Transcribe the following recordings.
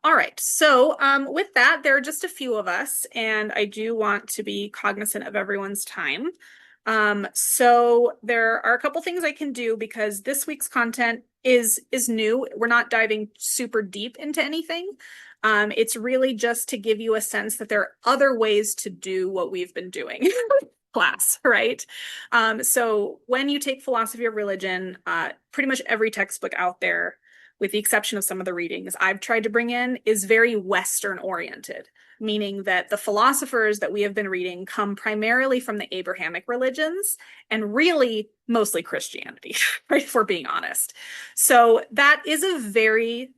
All right. So with that, there are just a few of us, and I do want to be cognizant of everyone's time. So there are a couple things I can do because this week's content is new. We're not diving super deep into anything. It's really just to give you a sense that there are other ways to do what we've been doing. Class, right? So when you take philosophy of religion, pretty much every textbook out there, with the exception of some of the readings I've tried to bring in, is very Western oriented, meaning that the philosophers that we have been reading come primarily from the Abrahamic religions and really mostly Christianity, right? If we're being honest. So that is a very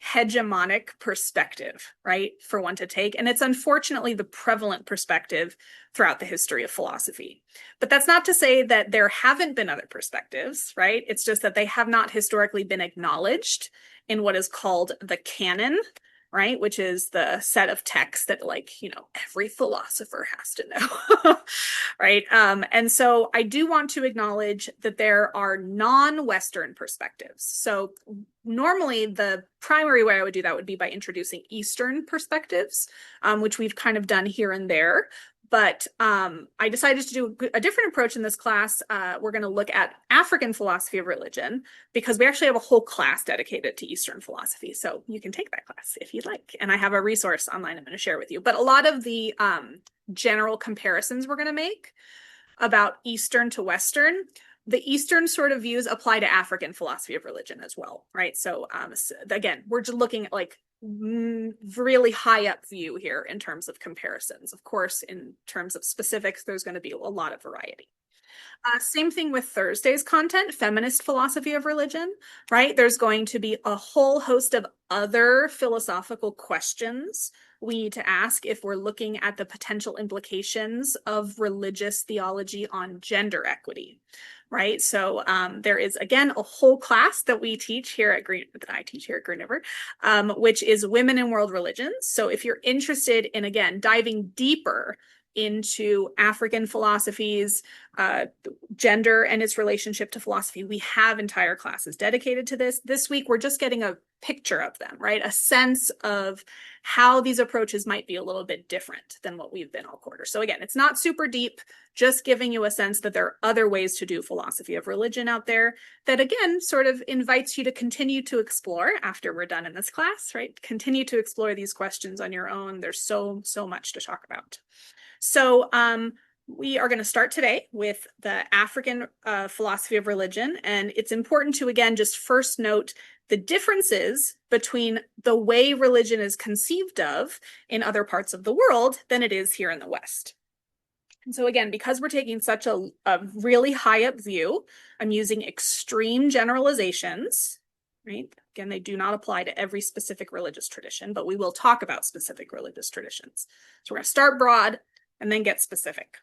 hegemonic perspective, right, for one to take. And it's unfortunately the prevalent perspective throughout the history of philosophy. But that's not to say that there haven't been other perspectives, right? It's just that they have not historically been acknowledged in what is called the canon, right? Which is the set of texts that, like, you know, every philosopher has to know, right? And so I do want to acknowledge that there are non-Western perspectives. So normally the primary way I would do that would be by introducing Eastern perspectives, which we've kind of done here and there. But I decided to do a different approach in this class. We're going to look at African philosophy of religion because we actually have a whole class dedicated to Eastern philosophy. So you can take that class if you'd like. And I have a resource online I'm going to share with you. But a lot of the general comparisons we're going to make about Eastern to Western, the Eastern sort of views apply to African philosophy of religion as well, right? So again, we're just looking at like really high up view here in terms of comparisons. Of course, in terms of specifics, there's going to be a lot of variety. Same thing with Thursday's content, feminist philosophy of religion, right? There's going to be a whole host of other philosophical questions we need to ask if we're looking at the potential implications of religious theology on gender equity, right? So there is, again, a whole class that we teach here at that I teach here at Green River, which is Women in World Religions. So if you're interested in, again, diving deeper into African philosophies, gender and its relationship to philosophy, we have entire classes dedicated to this. This week, we're just getting a picture of them, right? A sense of how these approaches might be a little bit different than what we've been all quarter. So again, it's not super deep, just giving you a sense that there are other ways to do philosophy of religion out there that, again, sort of invites you to continue to explore after we're done in this class, right? Continue to explore these questions on your own. There's so much to talk about. So we are going to start today with the African philosophy of religion. And it's important to, again, just first note the differences between the way religion is conceived of in other parts of the world than it is here in the West. And so again, because we're taking such a really high up view, I'm using extreme generalizations, right? Again, they do not apply to every specific religious tradition, but we will talk about specific religious traditions. So we're going to start broad and then get specific.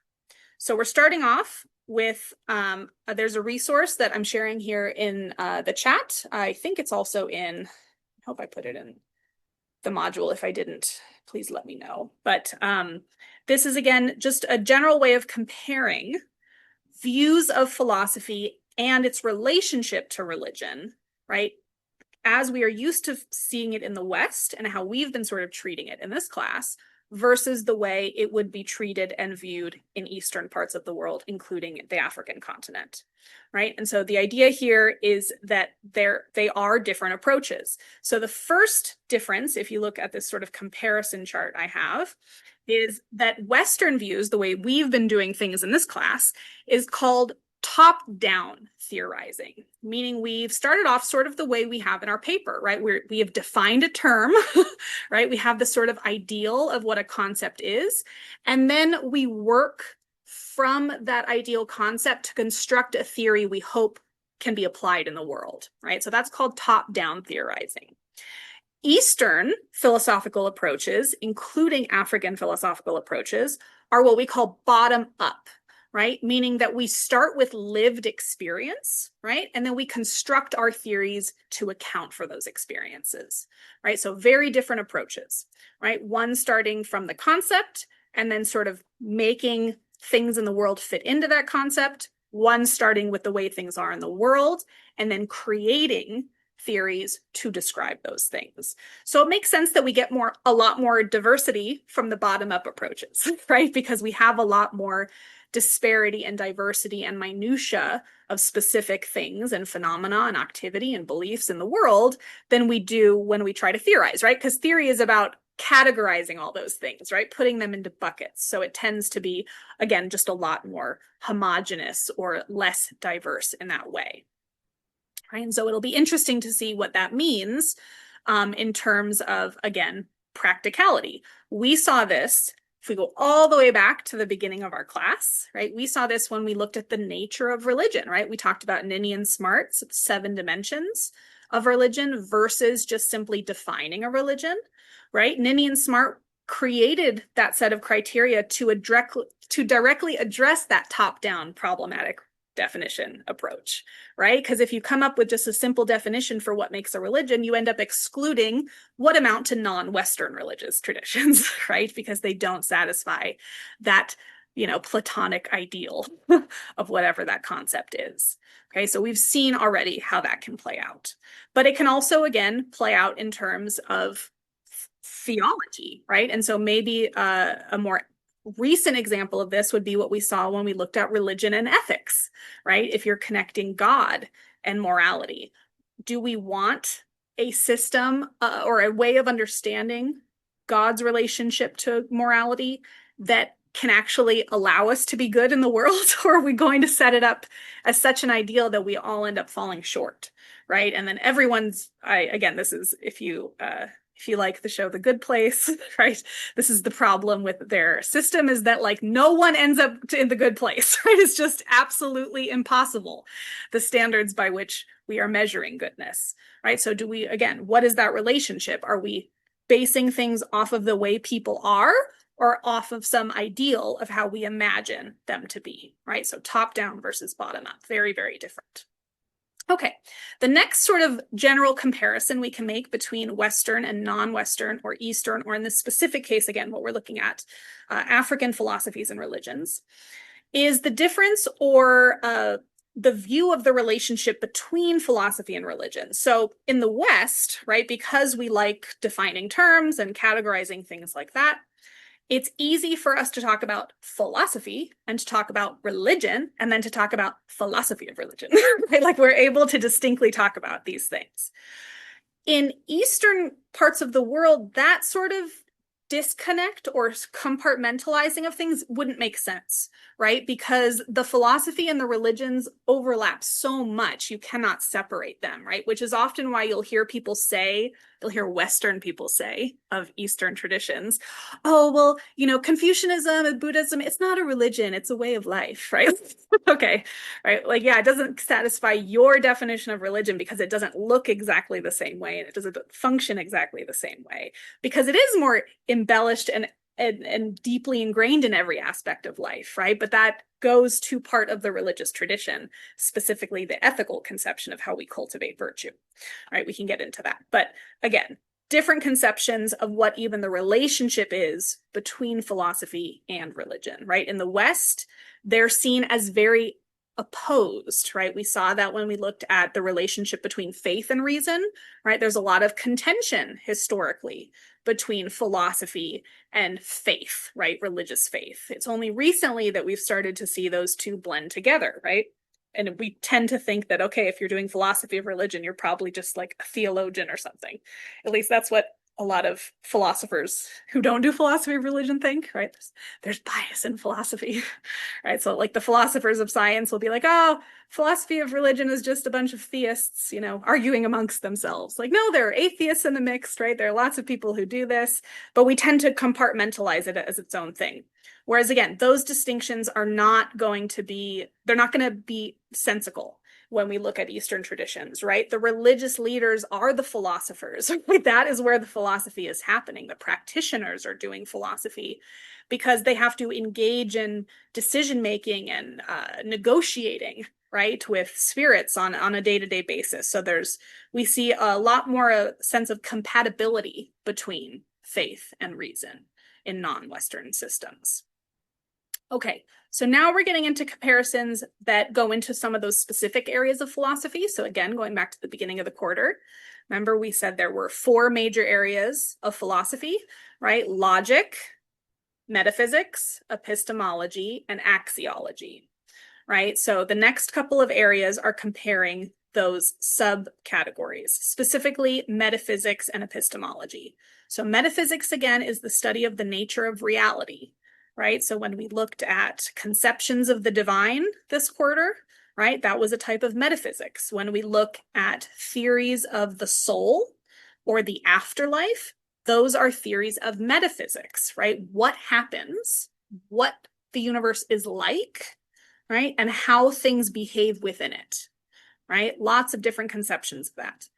So we're starting off with, there's a resource that I'm sharing here in the chat. I think it's also in, I hope I put it in the module. If I didn't, please let me know. But this is, again, just a general way of comparing views of philosophy and its relationship to religion, right? As we are used to seeing it in the West and how we've been sort of treating it in this class, versus the way it would be treated and viewed in Eastern parts of the world, including the African continent, right? And so the idea here is that they are different approaches. So the first difference, if you look at this sort of comparison chart I have, is that Western views, the way we've been doing things in this class, is called top-down theorizing, meaning we've started off sort of the way we have in our paper, right? We have defined a term, right? We have the sort of ideal of what a concept is, and then we work from that ideal concept to construct a theory we hope can be applied in the world, right? So that's called top-down theorizing. Eastern philosophical approaches, including African philosophical approaches, are what we call bottom-up, right? Meaning that we start with lived experience, right? And then we construct our theories to account for those experiences, right? So very different approaches, right? One starting from the concept and then sort of making things in the world fit into that concept. One starting with the way things are in the world and then creating theories to describe those things. So it makes sense that we get a lot more diversity from the bottom-up approaches, right? Because we have a lot more disparity and diversity and minutia of specific things and phenomena and activity and beliefs in the world than we do when we try to theorize, right? Because theory is about categorizing all those things, right? Putting them into buckets. So it tends to be, again, just a lot more homogenous or less diverse in that way. Right? And so it'll be interesting to see what that means in terms of, again, practicality. We saw this, if we go all the way back to the beginning of our class, right? We saw this when we looked at the nature of religion, right? We talked about Ninian Smart's 7 dimensions of religion versus just simply defining a religion, right? Ninian Smart created that set of criteria to directly address that top-down problematic definition approach, right? Because if you come up with just a simple definition for what makes a religion, you end up excluding what amount to non-Western religious traditions, right? Because they don't satisfy that, Platonic ideal of whatever that concept is. Okay, so we've seen already how that can play out. But it can also, again, play out in terms of theology, right? And so maybe a more recent example of this would be what we saw when we looked at religion and ethics, right? If you're connecting God and morality, do we want a system or a way of understanding God's relationship to morality that can actually allow us to be good in the world? Or are we going to set it up as such an ideal that we all end up falling short, right? And then again, this is if you like the show The Good Place, right? This is the problem with their system, is that like no one ends up in the good place, right? It's just absolutely impossible, the standards by which we are measuring goodness, right? So what is that relationship? Are we basing things off of the way people are or off of some ideal of how we imagine them to be, right? So top down versus bottom up, very, very different. Okay, the next sort of general comparison we can make between Western and non-Western or Eastern, or in this specific case, again, what we're looking at, African philosophies and religions, is the difference or the view of the relationship between philosophy and religion. So in the West, right, because we like defining terms and categorizing things like that, it's easy for us to talk about philosophy and to talk about religion and then to talk about philosophy of religion, right? Like we're able to distinctly talk about these things. In Eastern parts of the world, that sort of disconnect or compartmentalizing of things wouldn't make sense, right? Because the philosophy and the religions overlap so much, you cannot separate them, right? Which is often why you'll hear Western people say of Eastern traditions, oh, well, Confucianism and Buddhism, it's not a religion, it's a way of life, right? Okay, right? Like, yeah, it doesn't satisfy your definition of religion because it doesn't look exactly the same way and it doesn't function exactly the same way, because it is more embellished and deeply ingrained in every aspect of life, right? But that goes to part of the religious tradition, specifically the ethical conception of how we cultivate virtue, right? We can get into that. But again, different conceptions of what even the relationship is between philosophy and religion, right? In the West, they're seen as very opposed, right? We saw that when we looked at the relationship between faith and reason, right? There's a lot of contention historically between philosophy and faith, right? Religious faith. It's only recently that we've started to see those two blend together, right? And we tend to think that, okay, if you're doing philosophy of religion, you're probably just like a theologian or something. At least that's what a lot of philosophers who don't do philosophy of religion think, right? There's bias in philosophy, right? So like the philosophers of science will be like, oh, philosophy of religion is just a bunch of theists, arguing amongst themselves. Like, no, there are atheists in the mix, right? There are lots of people who do this, but we tend to compartmentalize it as its own thing. Whereas again, those distinctions are not going to be sensical when we look at Eastern traditions, right? The religious leaders are the philosophers. That is where the philosophy is happening. The practitioners are doing philosophy because they have to engage in decision-making and negotiating, right, with spirits on a day-to-day basis. So we see a lot more a sense of compatibility between faith and reason in non-Western systems. Okay, so now we're getting into comparisons that go into some of those specific areas of philosophy. So again, going back to the beginning of the quarter, remember we said there were 4 major areas of philosophy, right? Logic, metaphysics, epistemology, and axiology, right? So the next couple of areas are comparing those subcategories, specifically metaphysics and epistemology. So metaphysics, again, is the study of the nature of reality, right? So when we looked at conceptions of the divine this quarter, right, that was a type of metaphysics. When we look at theories of the soul or the afterlife, those are theories of metaphysics, right? What happens, what the universe is like, right? And how things behave within it, right? Lots of different conceptions of that.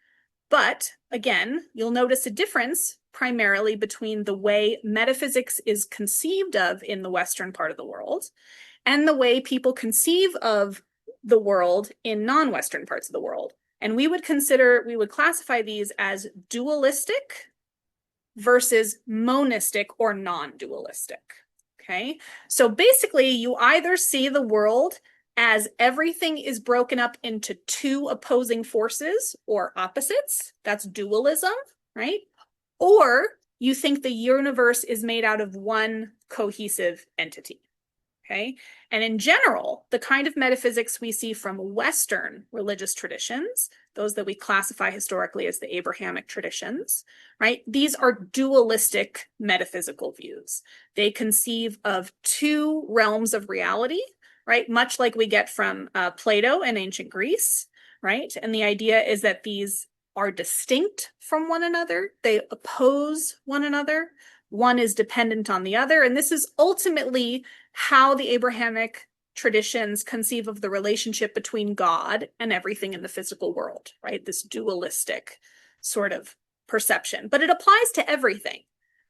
But again, you'll notice a difference primarily between the way metaphysics is conceived of in the Western part of the world and the way people conceive of the world in non-Western parts of the world. And we would classify these as dualistic versus monistic or non-dualistic. Okay, so basically you either see the world as everything is broken up into 2 opposing forces or opposites, that's dualism, right? Or you think the universe is made out of one cohesive entity. Okay, and in general, the kind of metaphysics we see from Western religious traditions, those that we classify historically as the Abrahamic traditions, right? These are dualistic metaphysical views. They conceive of 2 realms of reality, right? Much like we get from Plato in ancient Greece, right? And the idea is that these are distinct from one another. They oppose one another. One is dependent on the other. And this is ultimately how the Abrahamic traditions conceive of the relationship between God and everything in the physical world, right? This dualistic sort of perception. But it applies to everything,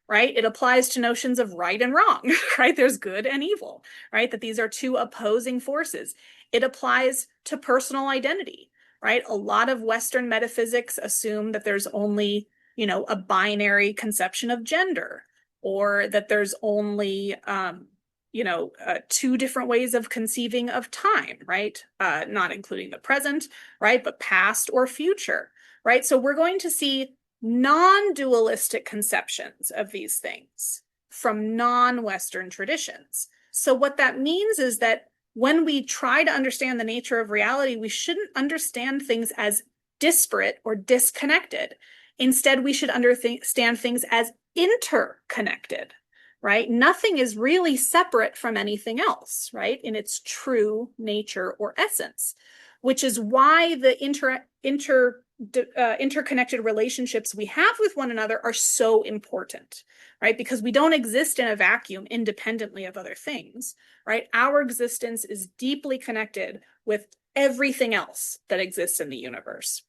right? It applies to notions of right and wrong, right? There's good and evil, right? That these are 2 opposing forces. It applies to personal identity, right? A lot of Western metaphysics assume that there's only, a binary conception of gender, or that there's only 2 different ways of conceiving of time, right? Not including the present, right? But past or future, right? So we're going to see non-dualistic conceptions of these things from non-Western traditions. So what that means is that when we try to understand the nature of reality, we shouldn't understand things as disparate or disconnected. Instead, we should understand things as interconnected, right? Nothing is really separate from anything else, right? In its true nature or essence, which is why the interconnected relationships we have with one another are so important, right? Because we don't exist in a vacuum independently of other things, right? Our existence is deeply connected with everything else that exists in the universe,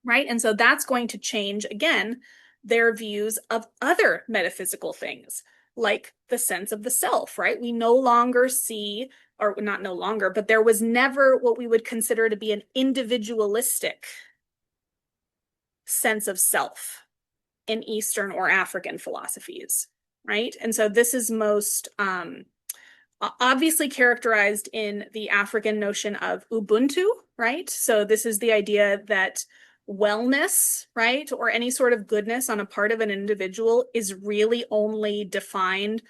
right? And so that's going to change, again, their views of other metaphysical things, like the sense of the self, right? We no longer see, or not no longer, but there was never what we would consider to be an individualistic sense of self in Eastern or African philosophies, right? And so this is most obviously characterized in the African notion of Ubuntu, right? So this is the idea that wellness, right, or any sort of goodness on a part of an individual is really only defined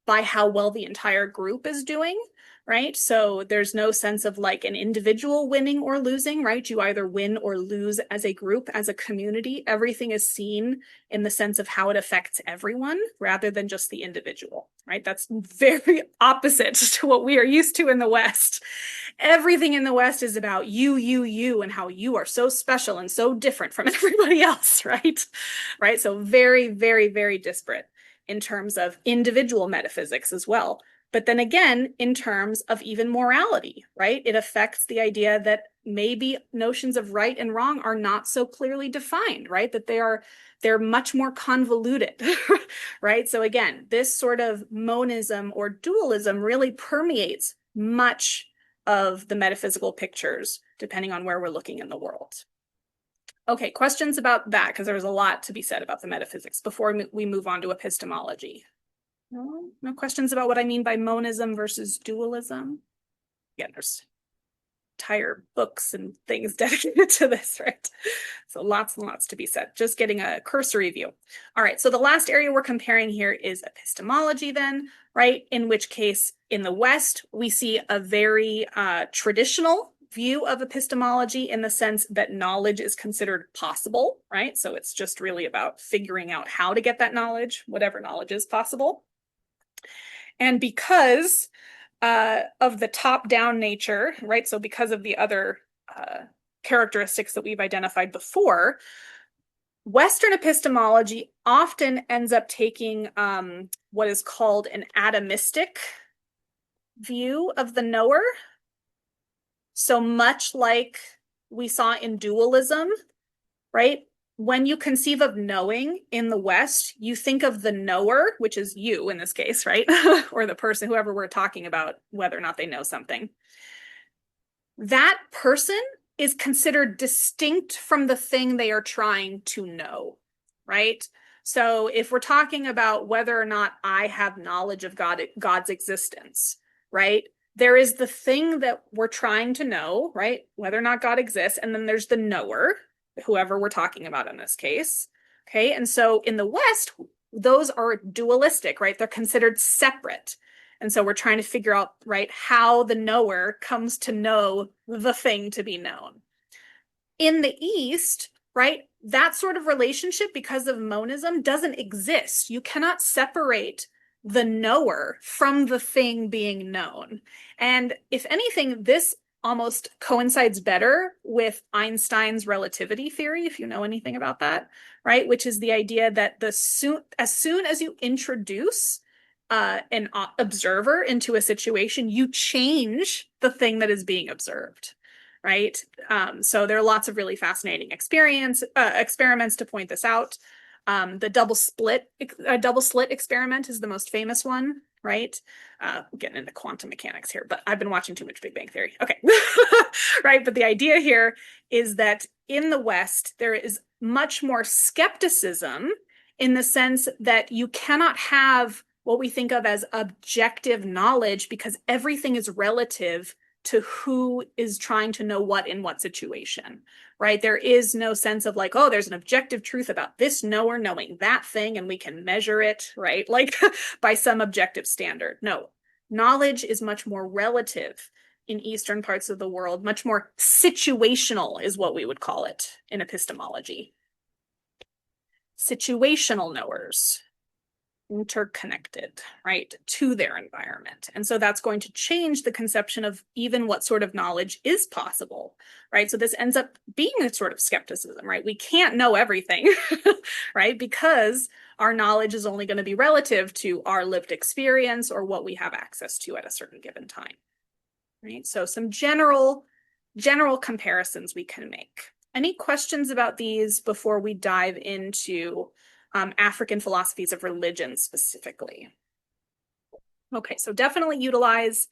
by how well the entire group is doing, right? So there's no sense of like an individual winning or losing, right? You either win or lose as a group, as a community. Everything is seen in the sense of how it affects everyone rather than just the individual, right? That's very opposite to what we are used to in the West. Everything in the West is about you, and how you are so special and so different from everybody else, right? Right? So very, very, very disparate in terms of individual metaphysics as well. But then again, in terms of even morality, right? It affects the idea that maybe notions of right and wrong are not so clearly defined, right? That they're much more convoluted, right? So again, this sort of monism or dualism really permeates much of the metaphysical pictures, depending on where we're looking in the world. Okay, questions about that, because there's a lot to be said about the metaphysics before we move on to epistemology. No questions about what I mean by monism versus dualism? Again, there's entire books and things dedicated to this, right? So lots and lots to be said. Just getting a cursory view. All right, so the last area we're comparing here is epistemology then, right? In which case, in the West, we see a very traditional view of epistemology in the sense that knowledge is considered possible, right? So it's just really about figuring out how to get that knowledge, whatever knowledge is possible. And because of the top-down nature, right? So because of the other characteristics that we've identified before, Western epistemology often ends up taking what is called an atomistic view of the knower. So much like we saw in dualism, right? When you conceive of knowing in the West, you think of the knower, which is you in this case, right? Or the person, whoever we're talking about, whether or not they know something. That person is considered distinct from the thing they are trying to know, right? So if we're talking about whether or not I have knowledge of God's existence, right? There is the thing that we're trying to know, right? Whether or not God exists, and then there's the knower, whoever we're talking about in this case. Okay, and so in the West, those are dualistic, right? They're considered separate. And so we're trying to figure out, right, how the knower comes to know the thing to be known. In the East, right, that sort of relationship, because of monism, doesn't exist. You cannot separate the knower from the thing being known. And if anything, this almost coincides better with Einstein's relativity theory, if you know anything about that, right? Which is the idea that as soon as you introduce an observer into a situation, you change the thing that is being observed, right? So there are lots of really fascinating experiments to point this out. The double slit experiment is the most famous one, right? Getting into quantum mechanics here, but I've been watching too much Big Bang Theory. Okay, right. But the idea here is that in the West, there is much more skepticism in the sense that you cannot have what we think of as objective knowledge because everything is relative to who is trying to know what in what situation, right? There is no sense of like, oh, there's an objective truth about this knower knowing that thing and we can measure it, right? Like by some objective standard. No, knowledge is much more relative in Eastern parts of the world, much more situational is what we would call it in epistemology. Situational knowers, interconnected, right, to their environment. And so that's going to change the conception of even what sort of knowledge is possible, right? So this ends up being a sort of skepticism, right? We can't know everything, right? Because our knowledge is only going to be relative to our lived experience or what we have access to at a certain given time, right? So some general comparisons we can make. Any questions about these before we dive into African philosophies of religion specifically? Okay, so definitely utilize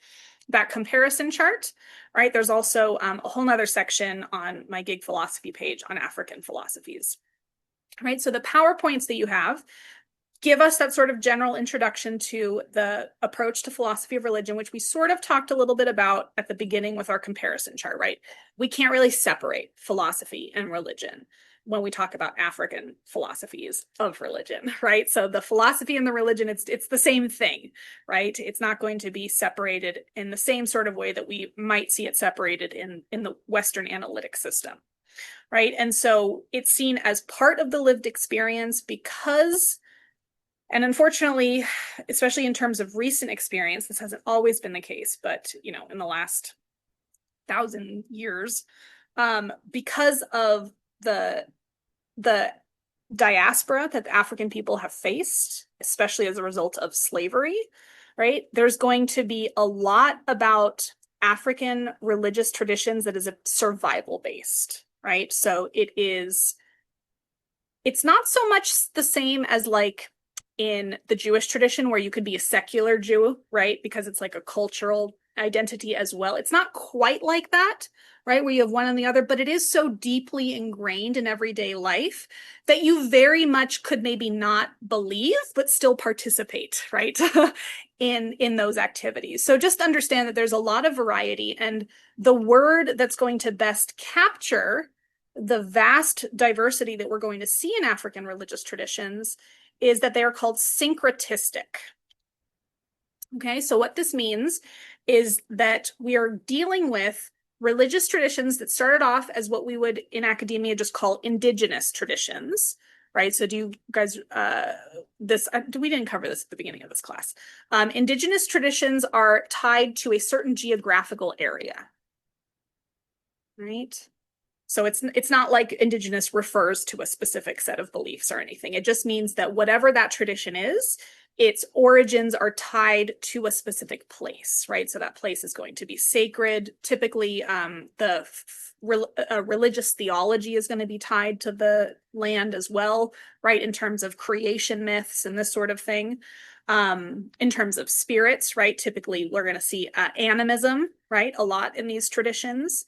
that comparison chart, right? There's also a whole nother section on my Gig Philosophy page on African philosophies, right? So the PowerPoints that you have give us that sort of general introduction to the approach to philosophy of religion, which we sort of talked a little bit about at the beginning with our comparison chart, right? We can't really separate philosophy and religion when we talk about African philosophies of religion, right? So the philosophy and the religion, it's the same thing, right? It's not going to be separated in the same sort of way that we might see it separated in the Western analytic system, right? And so it's seen as part of the lived experience because, and unfortunately, especially in terms of recent experience, this hasn't always been the case, but in the last 1,000 years, because of the diaspora that the African people have faced, especially as a result of slavery, right? There's going to be a lot about African religious traditions that is a survival based, right? So it's not so much the same as like in the Jewish tradition where you could be a secular Jew, right? Because it's like a cultural identity as well. It's not quite like that, right, where you have one and the other, but it is so deeply ingrained in everyday life that you very much could maybe not believe, but still participate, right, in those activities. So just understand that there's a lot of variety, and the word that's going to best capture the vast diversity that we're going to see in African religious traditions is that they are called syncretistic. Okay, so what this means is that we are dealing with religious traditions that started off as what we would in academia just call indigenous traditions, right? So do you guys, we didn't cover this at the beginning of this class. Indigenous traditions are tied to a certain geographical area, right? So it's not like indigenous refers to a specific set of beliefs or anything. It just means that whatever that tradition is, its origins are tied to a specific place, right? So that place is going to be sacred. Typically, religious theology is going to be tied to the land as well, right? In terms of creation myths and this sort of thing. In terms of spirits, right? Typically, we're going to see animism, right? A lot in these traditions.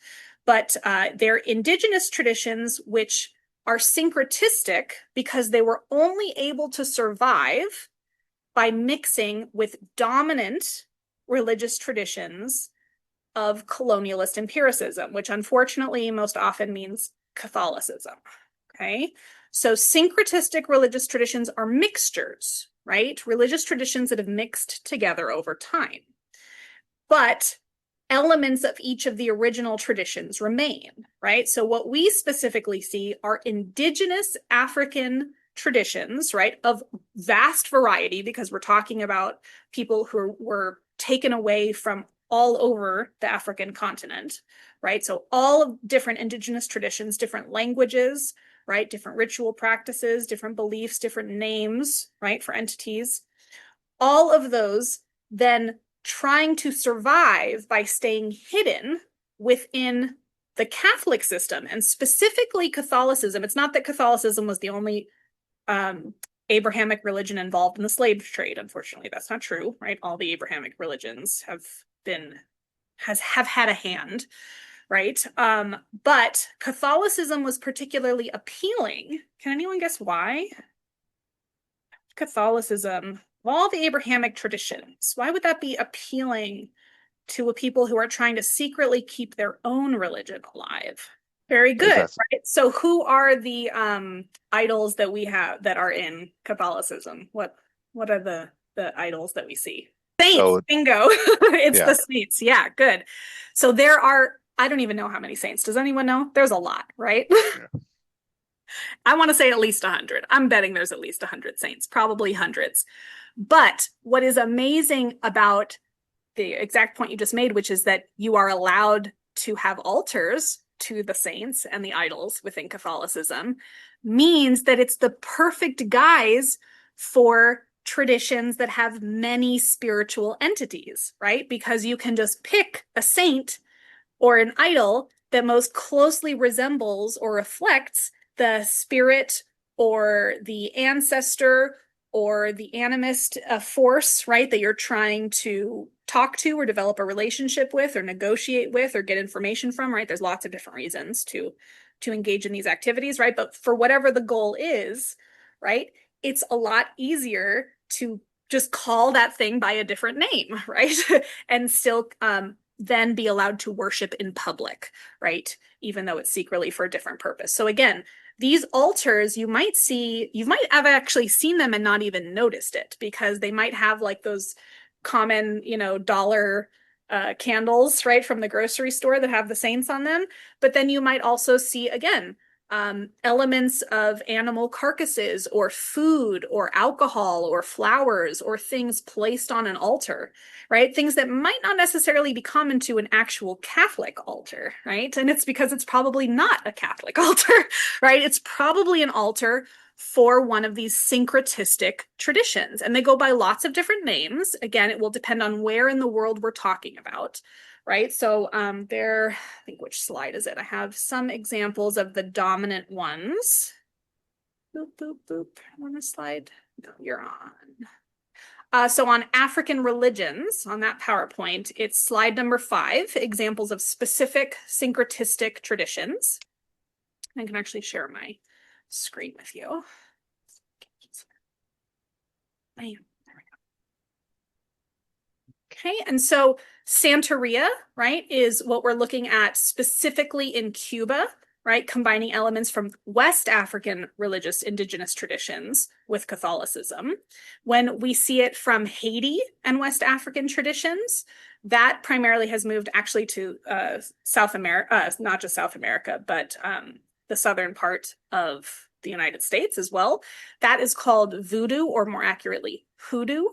But they're indigenous traditions which are syncretistic because they were only able to survive by mixing with dominant religious traditions of colonialist empiricism, which unfortunately most often means Catholicism. Okay, so syncretistic religious traditions are mixtures, right? Religious traditions that have mixed together over time. But elements of each of the original traditions remain, right? So what we specifically see are indigenous African traditions, right, of vast variety, because we're talking about people who were taken away from all over the African continent, right? So all of different indigenous traditions, different languages, right, different ritual practices, different beliefs, different names, right, for entities. All of those then trying to survive by staying hidden within the Catholic system, and specifically Catholicism. It's not that Catholicism was the only Abrahamic religion involved in the slave trade. Unfortunately, that's not true, right? All the Abrahamic religions have had a hand, right? But Catholicism was particularly appealing. Can anyone guess why? Catholicism, all the Abrahamic traditions, why would that be appealing to a people who are trying to secretly keep their own religion alive? Very good, right? So who are the idols that we have that are in Catholicism? What are the idols that we see? Saints, bingo. It's the saints. Yeah, good. So there are, I don't even know how many saints. Does anyone know? There's a lot, right? Yeah. I want to say at least 100. I'm betting there's at least 100 saints, probably hundreds. But what is amazing about the exact point you just made, which is that you are allowed to have altars to the saints and the idols within Catholicism, means that it's the perfect guise for traditions that have many spiritual entities, right? Because you can just pick a saint or an idol that most closely resembles or reflects the spirit or the ancestor or the animist force, right, that you're trying to talk to or develop a relationship with or negotiate with or get information from, right? There's lots of different reasons to engage in these activities, right? But for whatever the goal is, right, it's a lot easier to just call that thing by a different name, right? And still then be allowed to worship in public, right? Even though it's secretly for a different purpose. So again, these altars, you might have actually seen them and not even noticed it, because they might have like those common, dollar candles, right, from the grocery store that have the saints on them. But then you might also see, again, elements of animal carcasses or food or alcohol or flowers or things placed on an altar, right? Things that might not necessarily be common to an actual Catholic altar, right? And it's because it's probably not a Catholic altar, right? It's probably an altar for one of these syncretistic traditions. And they go by lots of different names. Again, it will depend on where in the world we're talking about, right? So I think, which slide is it? I have some examples of the dominant ones. Boop, boop, boop. On a slide? No, you're on. So on African religions, on that PowerPoint, it's slide number 5, examples of specific syncretistic traditions. I can actually share my screen with you. Okay, and so Santeria, right, is what we're looking at specifically in Cuba, right, combining elements from West African religious indigenous traditions with Catholicism. When we see it from Haiti and West African traditions, that primarily has moved actually to South America, not just South America, but the southern part of the United States as well. That is called Voodoo, or more accurately, Hoodoo.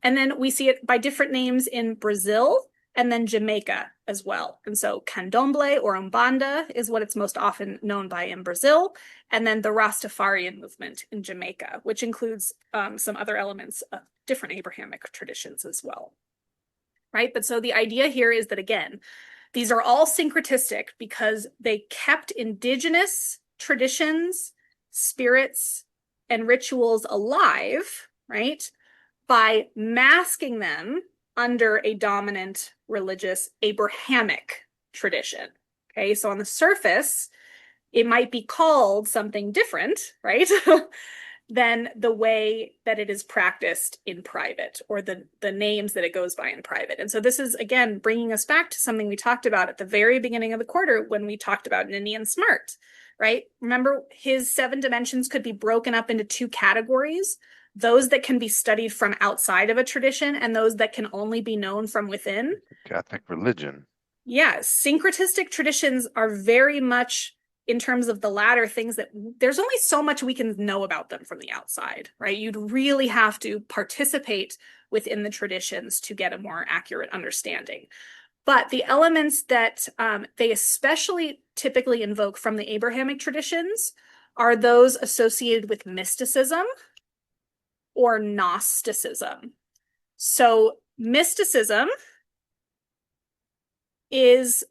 And then we see it by different names in Brazil and then Jamaica as well. And so Candomblé or Umbanda is what it's most often known by in Brazil. And then the Rastafarian movement in Jamaica, which includes some other elements of different Abrahamic traditions as well. Right? But so the idea here is that, again, these are all syncretistic because they kept indigenous traditions, spirits, and rituals alive, right, by masking them under a dominant religious Abrahamic tradition. Okay, so on the surface, it might be called something different, right, than the way that it is practiced in private, or the names that it goes by in private. And so this is, again, bringing us back to something we talked about at the very beginning of the quarter when we talked about Ninian Smart, right? Remember, his 7 dimensions could be broken up into 2 categories: those that can be studied from outside of a tradition and those that can only be known from within. Catholic religion. Yeah, syncretistic traditions are very much, in terms of the latter, things that there's only so much we can know about them from the outside, right? You'd really have to participate within the traditions to get a more accurate understanding. But the elements that they especially typically invoke from the Abrahamic traditions are those associated with mysticism or Gnosticism. So mysticism is,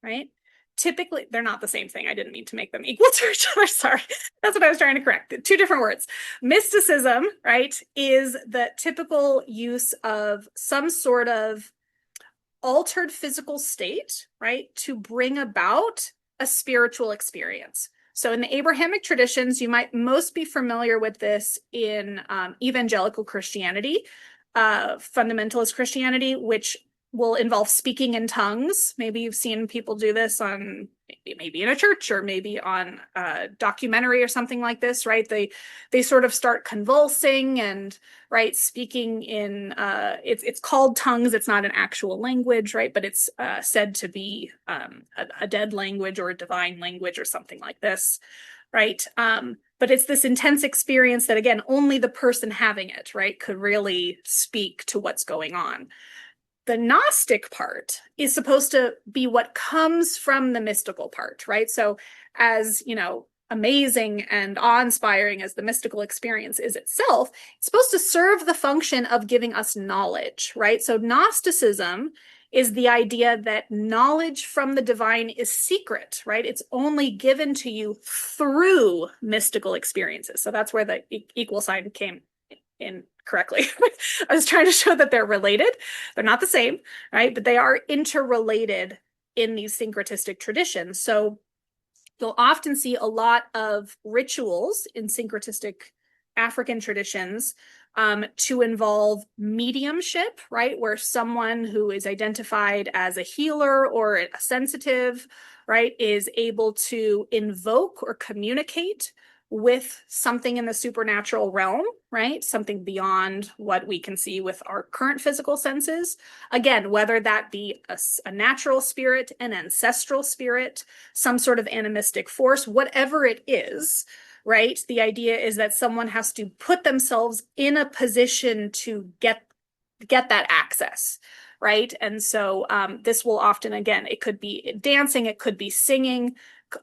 right? Typically, they're not the same thing. I didn't mean to make them equal to each other. Sorry. That's what I was trying to correct. 2 different words. Mysticism, right, is the typical use of some sort of altered physical state, right, to bring about a spiritual experience. So in the Abrahamic traditions, you might most be familiar with this in evangelical Christianity, fundamentalist Christianity, which will involve speaking in tongues. Maybe you've seen people do this on, maybe in a church or maybe on a documentary or something like this, right? They sort of start convulsing and, right, speaking in, it's called tongues. It's not an actual language, right? But it's said to be a dead language or a divine language or something like this, right? But it's this intense experience that, again, only the person having it, right, could really speak to what's going on. The Gnostic part is supposed to be what comes from the mystical part, right? So as, amazing and awe-inspiring as the mystical experience is itself, it's supposed to serve the function of giving us knowledge, right? So Gnosticism is the idea that knowledge from the divine is secret, right? It's only given to you through mystical experiences. So that's where the equal sign came in correctly. I was trying to show that they're related. They're not the same, right? But they are interrelated in these syncretistic traditions. So you'll often see a lot of rituals in syncretistic African traditions to involve mediumship, right? Where someone who is identified as a healer or a sensitive, right, is able to invoke or communicate with something in the supernatural realm, right? Something beyond what we can see with our current physical senses. Again, whether that be a natural spirit, an ancestral spirit, some sort of animistic force, whatever it is, right? The idea is that someone has to put themselves in a position to get that access, right? And so this will often, again, it could be dancing, it could be singing,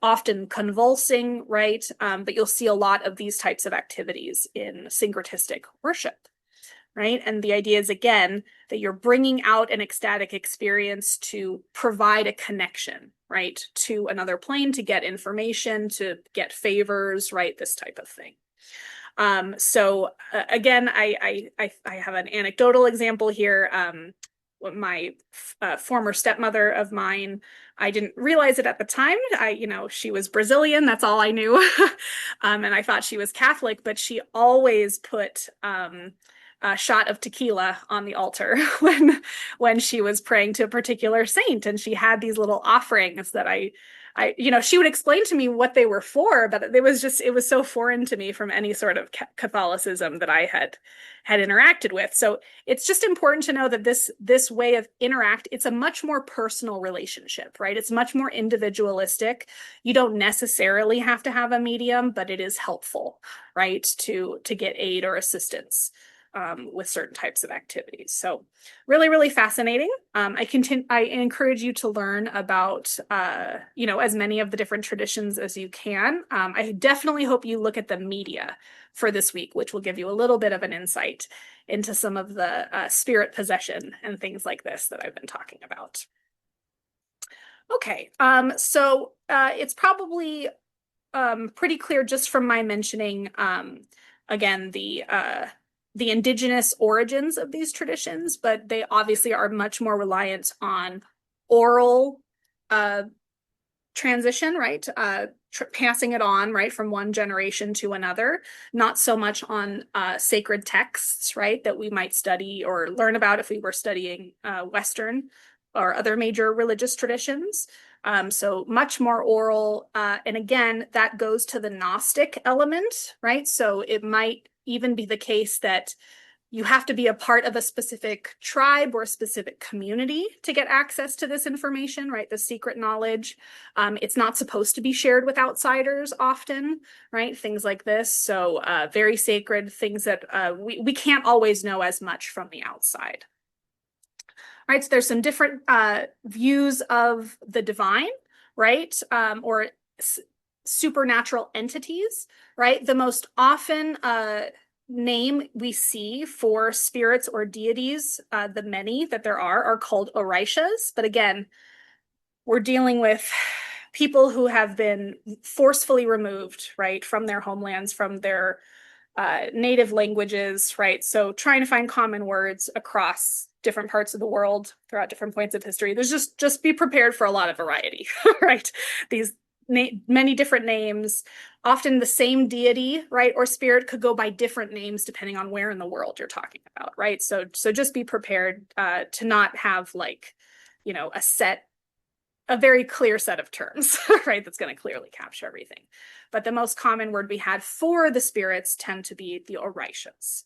often convulsing, right? But you'll see a lot of these types of activities in syncretistic worship, right? And the idea is, again, that you're bringing out an ecstatic experience to provide a connection, right, to another plane, to get information, to get favors, right? This type of thing. So again, I have an anecdotal example here. My former stepmother of mine, I didn't realize it at the time. She was Brazilian. That's all I knew. And I thought she was Catholic, but she always put a shot of tequila on the altar when she was praying to a particular saint, and she had these little offerings that she would explain to me what they were for, but it was so foreign to me from any sort of Catholicism that I had interacted with. So it's just important to know that this way of it's a much more personal relationship, right? It's much more individualistic. You don't necessarily have to have a medium, but it is helpful, right, to get aid or assistance with certain types of activities. So really, really fascinating. I encourage you to learn about, as many of the different traditions as you can. I definitely hope you look at the media for this week, which will give you a little bit of an insight into some of the spirit possession and things like this that I've been talking about. Okay, so it's probably pretty clear just from my mentioning, again, the indigenous origins of these traditions, but they obviously are much more reliant on oral transition, right? Passing it on, right, from one generation to another, not so much on sacred texts, right, that we might study or learn about if we were studying Western or other major religious traditions. So much more oral. And again, that goes to the Gnostic element, right? So it might even be the case that you have to be a part of a specific tribe or a specific community to get access to this information, right? The secret knowledge. It's not supposed to be shared with outsiders often, right? Things like this. So very sacred things that we can't always know as much from the outside. All right, so there's some different views of the divine, right? Or supernatural entities, right? The most often name we see for spirits or deities, the many that there are called Orishas. But again, we're dealing with people who have been forcefully removed, right, from their homelands, from their native languages, right? So trying to find common words across different parts of the world throughout different points of history. There's just be prepared for a lot of variety, right? These many different names, often the same deity, right, or spirit could go by different names depending on where in the world you're talking about, right? So just be prepared to not have a very clear set of terms, right, that's going to clearly capture everything. But the most common word we had for the spirits tend to be the Orishas.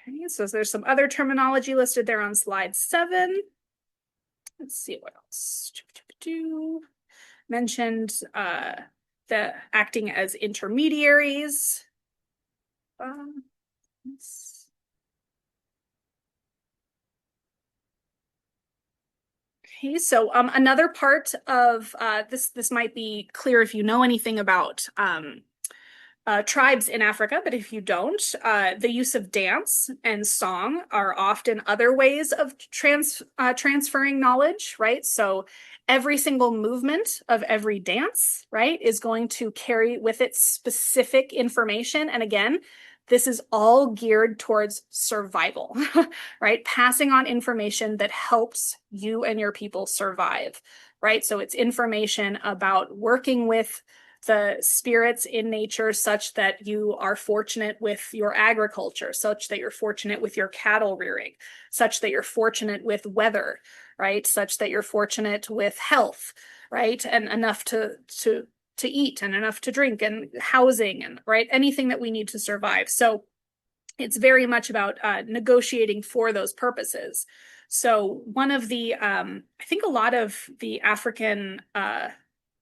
Okay, so there's some other terminology listed there on slide 7. Let's see what else. Mentioned the acting as intermediaries. Okay, so another part of this might be clear if you know anything about tribes in Africa, but if you don't, the use of dance and song are often other ways of transferring knowledge, right? So every single movement of every dance, right, is going to carry with it specific information. And again, this is all geared towards survival, right? Passing on information that helps you and your people survive, right? So it's information about working with the spirits in nature such that you are fortunate with your agriculture, such that you're fortunate with your cattle rearing, such that you're fortunate with weather, right? Such that you're fortunate with health, right? And enough to eat and enough to drink and housing and right, anything that we need to survive. So it's very much about negotiating for those purposes. So one of the, I think a lot of the African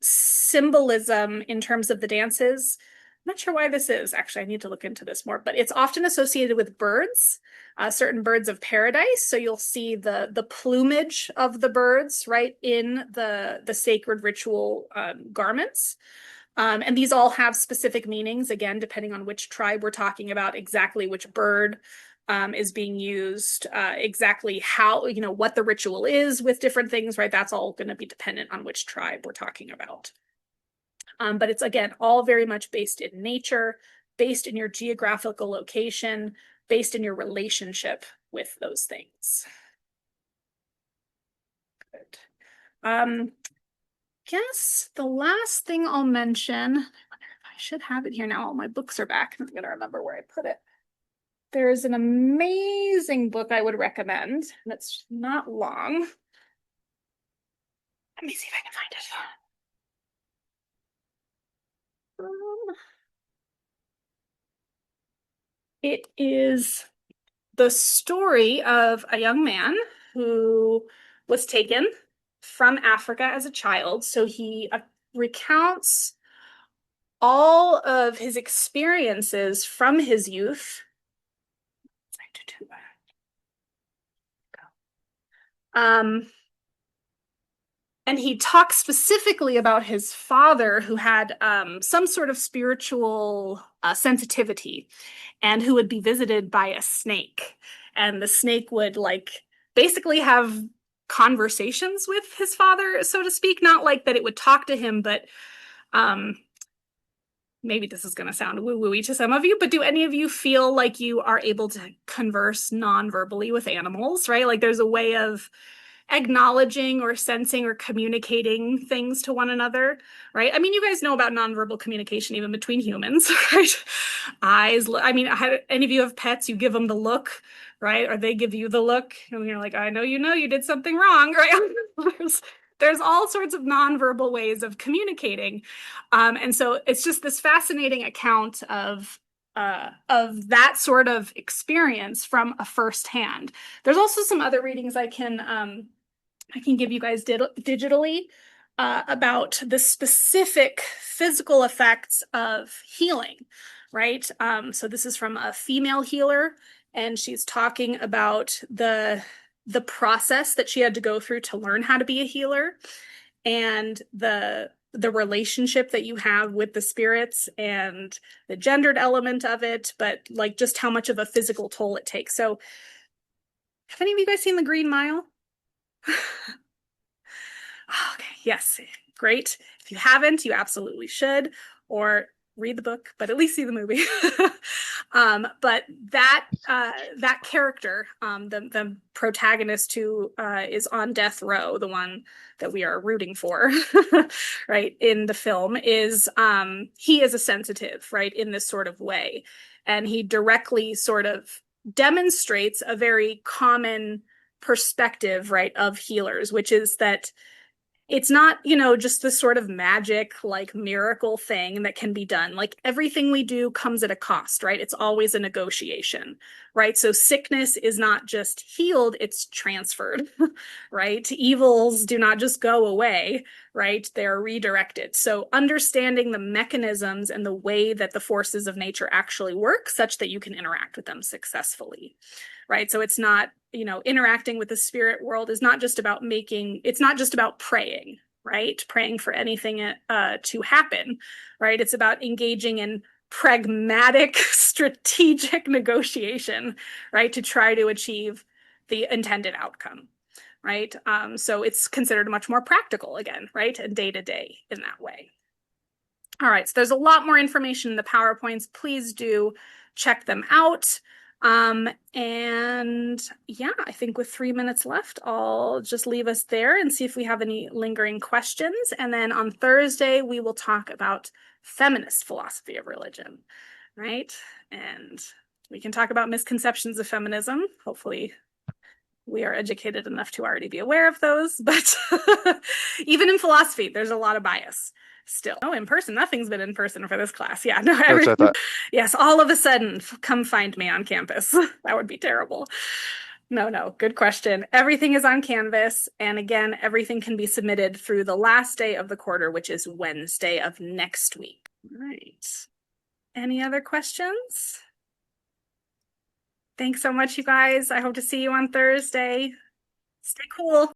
symbolism in terms of the dances, I'm not sure why this is. Actually, I need to look into this more, but it's often associated with birds, certain birds of paradise. So you'll see the plumage of the birds, right, in the sacred ritual garments. And these all have specific meanings, again, depending on which tribe we're talking about, exactly which bird is being used, exactly how, what the ritual is with different things, right? That's all going to be dependent on which tribe we're talking about. But it's, again, all very much based in nature, based in your geographical location, based in your relationship with those things. Good. Guess the last thing I'll mention, I wonder if I should have it here now. All my books are back. I'm gonna remember where I put it. There's an amazing book I would recommend, and it's not long. Let me see if I can find it. It is the story of a young man who was taken from Africa as a child. So he recounts all of his experiences from his youth. And he talks specifically about his father, who had some sort of spiritual sensitivity and who would be visited by a snake. And the snake would like basically have conversations with his father, so to speak. Not like that it would talk to him, but maybe this is going to sound woo-woo-y to some of you, but do any of you feel like you are able to converse non-verbally with animals, right? Like there's a way of acknowledging or sensing or communicating things to one another, right? I mean, you guys know about nonverbal communication even between humans, right? Eyes, I mean, any of you have pets, you give them the look, right? Or they give you the look, and you're like, I know you did something wrong, right? There's all sorts of nonverbal ways of communicating. And so it's just this fascinating account of that sort of experience from a firsthand. There's also some other readings I can give you guys digitally about the specific physical effects of healing, right? So this is from a female healer, and she's talking about the process that she had to go through to learn how to be a healer, and the relationship that you have with the spirits and the gendered element of it, but like just how much of a physical toll it takes. So have any of you guys seen The Green Mile? Okay, yes, great. If you haven't, you absolutely should, or read the book, but at least see the movie. But that character, the protagonist who is on death row, the one that we are rooting for, right, in the film, is he is a sensitive, right, in this sort of way, and he directly sort of demonstrates a very common perspective, right, of healers, which is that it's not, just this sort of magic, like miracle thing that can be done. Like everything we do comes at a cost, right? It's always a negotiation, right? So sickness is not just healed, it's transferred, right? Evils do not just go away, right? They're redirected. So understanding the mechanisms and the way that the forces of nature actually work such that you can interact with them successfully, right? So it's not, interacting with the spirit world is not just about it's not just about praying, right? Praying for anything to happen, right? It's about engaging in pragmatic, strategic negotiation, right? To try to achieve the intended outcome, right? So it's considered much more practical again, right? And day to day in that way. All right, so there's a lot more information in the PowerPoints. Please do check them out. And yeah, I think with 3 minutes left, I'll just leave us there and see if we have any lingering questions. And then on Thursday, we will talk about feminist philosophy of religion, right? And we can talk about misconceptions of feminism. Hopefully we are educated enough to already be aware of those, but even in philosophy, there's a lot of bias still. Oh, in person, nothing's been in person for this class. Yeah, no, everything. Yes, all of a sudden, come find me on campus. That would be terrible. No, good question. Everything is on Canvas. And again, everything can be submitted through the last day of the quarter, which is Wednesday of next week. All right. Any other questions? Thanks so much, you guys. I hope to see you on Thursday. Stay cool.